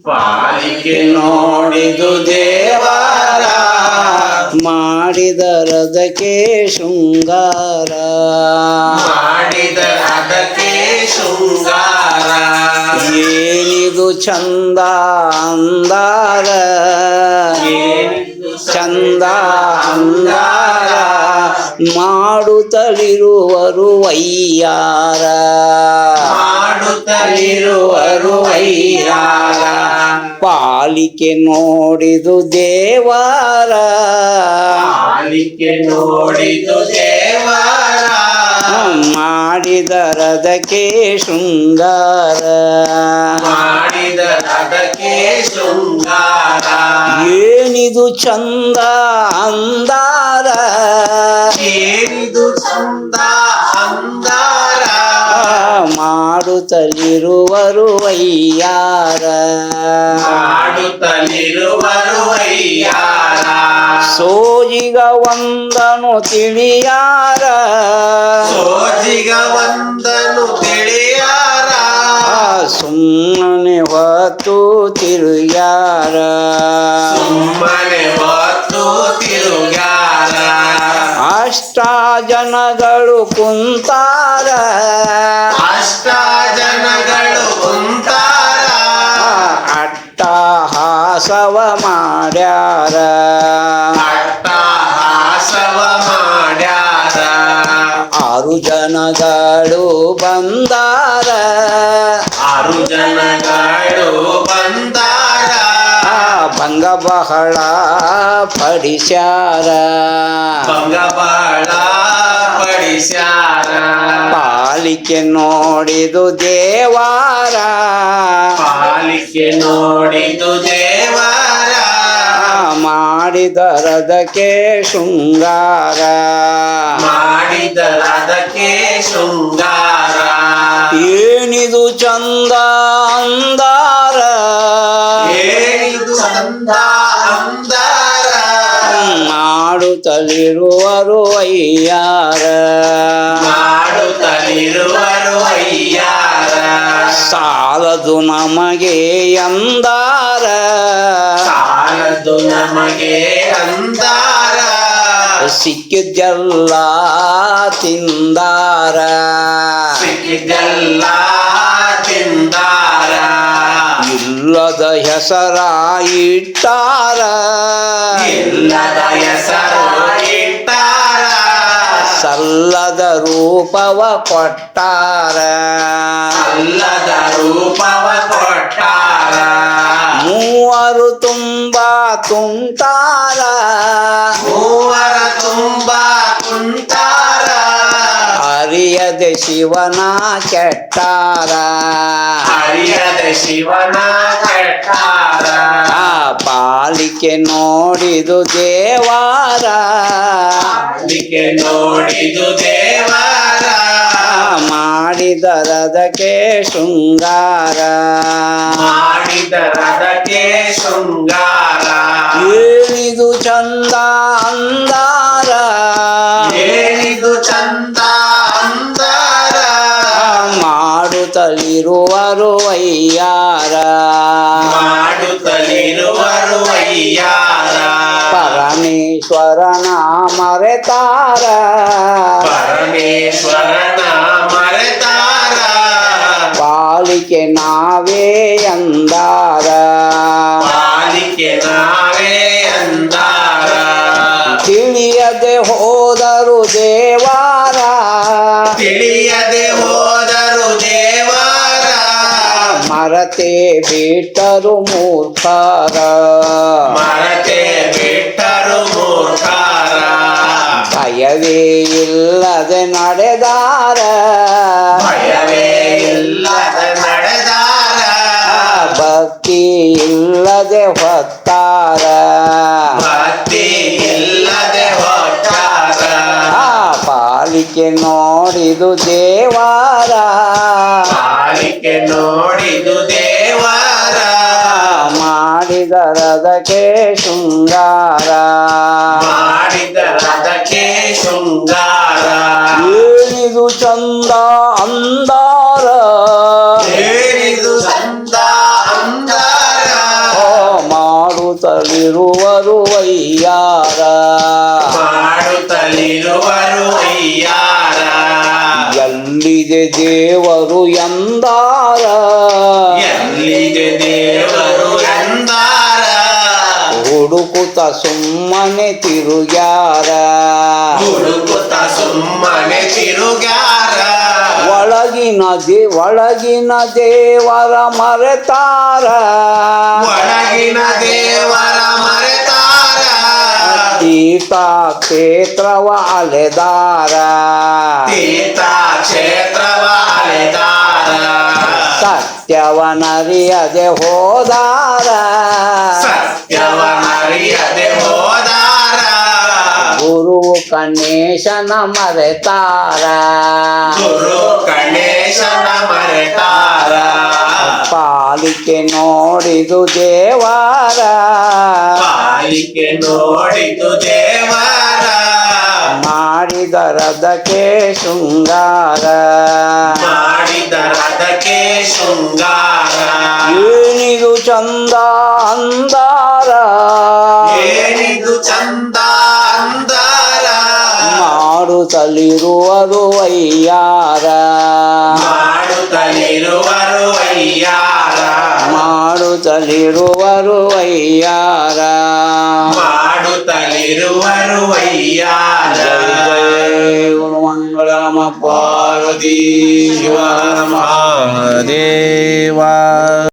ಪಾಲಿಕೆ ನೋಡಿದು ದೇವರ ಮಾಡಿದರದಕ್ಕೆ ಶೃಂಗಾರ ಮಾಡಿದರದಕ್ಕೆ ಶೃಂಗಾರ ಏನಿದು ಚಂದ ಅಂದಾರ ಚಂದ ಅಂದಾರ ಮಾಡುತ್ತಲಿರುವರು ವಯ್ಯಾರ ಮಾಡುತ್ತಲಿರುವರು ವಯ್ಯಾರ ಪಾಲಿಕೆ ನೋಡಿದು ದೇವರ ಪಾಲಿಕೆ ನೋಡಿದು ದೇವರ ಮಾಡಿದರದಕ್ಕೆ ಶೃಂಗಾರ ಮಾಡಿದರದಕ್ಕೆ ಶೃಂಗಾರ ಏನಿದು ಚಂದ ಅಂದಾರ ಏನಿದು ಚಂದ ಅಂದಾರ ಮಾಡುತ್ತಲಿರುವರು ವಯ್ಯಾರ ಮಾಡುತ್ತಲಿರುವರು ವಯ್ಯಾರ ಸೋಜಿಗ ಒಂದನು ತಿಳಿಯಾರ ಸೋಜಿಗ ಒಂದನು ತಿಳಿಯಾರ ಸುಮ್ಮನೆ ಹೊತ್ತು ತಿರುಗ್ಯಾರ ಸುಮ್ಮನೆ ಹೊತ್ತು ತಿರುಗಾರ ಅಷ್ಟ ಜನಗಳು ಕುಂತಾರ ಅಷ್ಟ ಜನಗಳು ಕುಂತಾರ ಅಟ್ಟಹಾಸವ ಮಾಡ್ಯಾರ ಅಟ್ಟಹಾಸವ ಮಾಡ್ಯಾರ 6 ಜನಗಳು ಬಂದಾರ 6 ಜನಗಳು ಬಂದಾರ ಭಂಗ ಬಹಳ ಪಡಿಸ್ಯಾರ ಭಂಗ ಬಾಳ ಪಡಿಸ್ಯಾರ ಪಾಲಿಕೆ ನೋಡಿದು ದೇವಾರ ಪಾಲಿಕೆ ನೋಡಿದು ದೇವರ ಮಾಡಿದರದಕ್ಕೆ ಶೃಂಗಾರ ಮಾಡಿದರದಕ್ಕೆ ಶೃಂಗಾರ ಏನಿದು ಚಂದ ಅಂದಾರ ಏನಿದು ಚಂದ ಅಂದಾರ ಮಾಡುತ್ತಲಿರುವರು ವಯ್ಯಾರ ಮಾಡುತ್ತಲಿರುವರು ಅಯ್ಯಾರ ಸಾಲದು ನಮಗೆ ಎಂದಾರ ಸಾಲದು ನಮಗೆ ಅಂದಾರ ಸಿಕ್ಕಿದ್ದೆಲ್ಲ ತಿಂದಾರ ಸಿಕ್ಕಿದ್ದೆಲ್ಲ ತಿಂದಾರ ಇಲ್ಲದ ಹೆಸರ ಇಟ್ಟಾರ ಇಲ್ಲದ ಹೆಸರು ಇಟ್ಟಾರ ಸಲ್ಲದ ರೂಪವ ಕೊಟ್ಟಾರ ಅಲ್ಲದ ರೂಪವ ಕೊಟ್ಟಾರ ಮೂವರು ತುಂಬ ತುಂಟಾರ ಮೂವರ ತುಂಬ ಕುಂತಾರ ಅರಿಯದೆ ಶಿವನ ಕೆಟ್ಟಾರ ಹರಿಯದ ಶಿವನ ಕೆಟ್ಟಾರ ಪಾಲಿಕೆ ನೋಡಿದು ದೇವಾರ ಪಾಲಿಕೆ ನೋಡಿದು ದೇವರ ಮಾಡಿದರದಕ್ಕೆ ಶೃಂಗಾರ ಮಾಡಿದರದಕ್ಕೆ ಶೃಂಗಾರ ಏನಿದು ಚಂದ ಅಂದಾರ ಏನಿದು ಚಂದ ಅಂದಾರ ಮಾಡುತ್ತಲಿರುವರು ವಯ್ಯಾರ ಮಾಡುತ್ತಲಿರುವರು ಅಯ್ಯಾರ ಪರಮೇಶ್ವರನ ಮರೆತಾರ ಪರಮೇಶ್ವರನ ಮರೆತಾರ ಪಾಲಿಕೆ ನಾವೇ ಎಂದಾರ ಪಾಲಿಕೆ ನಾವೇ ಅಂದಾರ ತಿಳಿಯದೆ ಹೋದರು ದೇವಾರ ತಿಳಿಯದೆ ಹೋದರು ದೇವರ ಮರತೆ ಬಿಟ್ಟರು ಮೂರ್ಖರ ಮರತೆ ಬಿಟ್ಟರು ಮೂರ್ಖರ ಭಯವೇ ಇಲ್ಲದೆ ನಡೆದಾರ ಭಯವೇ ಇಲ್ಲದ ನಡೆದಾರ ಭಕ್ತಿ ಇಲ್ಲದೆ ಹೊತ್ತಾರ ಭಕ್ತಿ ಇಲ್ಲದೆ ಹೊಟ್ಟಾರ ಪಾಲಿಕೆ ನೋಡಿದು ದೇವಾರ ಪಾಲಿಕೆ ನೋಡಿದು ದೇವರ ಮಾಡಿದರದಕ್ಕೆ ಶೃಂಗಾರ ಮಾಡಿದರದಕ್ಕೆ ಶೃಂಗಾರ ಏನಿದು ಚಂದ ಅಂದಾರ ಏನಿದು ಚಂದ ಅಂದಾರ ಮಾಡುತ್ತಲಿರುವರು ವಯ್ಯಾರ ಮಾಡುತ್ತಲಿರುವರು ಅಯ್ಯಾರ ಎಲ್ಲಿದೆ ದೇವರು ಎಂದಾರ ಎಲ್ಲಿದೆ ದೇವರು ಎಂದಾರ ಹುಡುಕುತ್ತ ಸುಮ್ಮನೆ ತಿರುಗ್ಯಾರ ಹುಡುಕುತ್ತ ಸುಮ್ಮನೆ ತಿರುಗ್ಯಾರ ಒಳಗಿನ ದೇವರ ಮರೆತಾರ ಒಳಗಿನ ದೇವರ ಮರೆತಾರ ತೀರ್ಥ ಕ್ಷೇತ್ರವ ಅಲೆದಾರ ತೀರ್ಥ ಕ್ಷೇತ್ರವ ಅಲೆದಾರ ಸತ್ಯವನರಿಯದೆ ಹೋದಾರ ಸತ್ಯವನರಿಯದೆ ಹೋದಾರ ಗುರು ಗಣೇಶನ ಮರೆತಾರ ಗುರು ಗಣೇಶನ ಮರೆತಾರ ಪಾಲಿಕೆ ನೋಡಿದು ದೇವಾರ ಪಾಲಿಕೆ ನೋಡಿತು ದೇವರ ಮಾಡಿದರದಕ್ಕೆ ಶೃಂಗಾರ ಮಾಡಿದರದಕ್ಕೆ ಶೃಂಗಾರ ಏನಿದು ಚಂದ ಅಂದಾರ ಏನಿದು ಚಂದ ಅಂದಾರ ಮಾಡುತ್ತಲಿರುವರು ವಯ್ಯಾರ ಮಾಡುತ್ತಲಿರುವರು ಅಯ್ಯಾರ ಮಾಡುತ್ತಲಿರುವರು ವಯ್ಯಾರ ಮಾಡುತ್ತಲಿರುವರು ಅಯ್ಯಾರ ಗುರುಮಂಗಳಮ ಪಾರ್ವತಿ ಶಿವ ಮಹಾದೇವ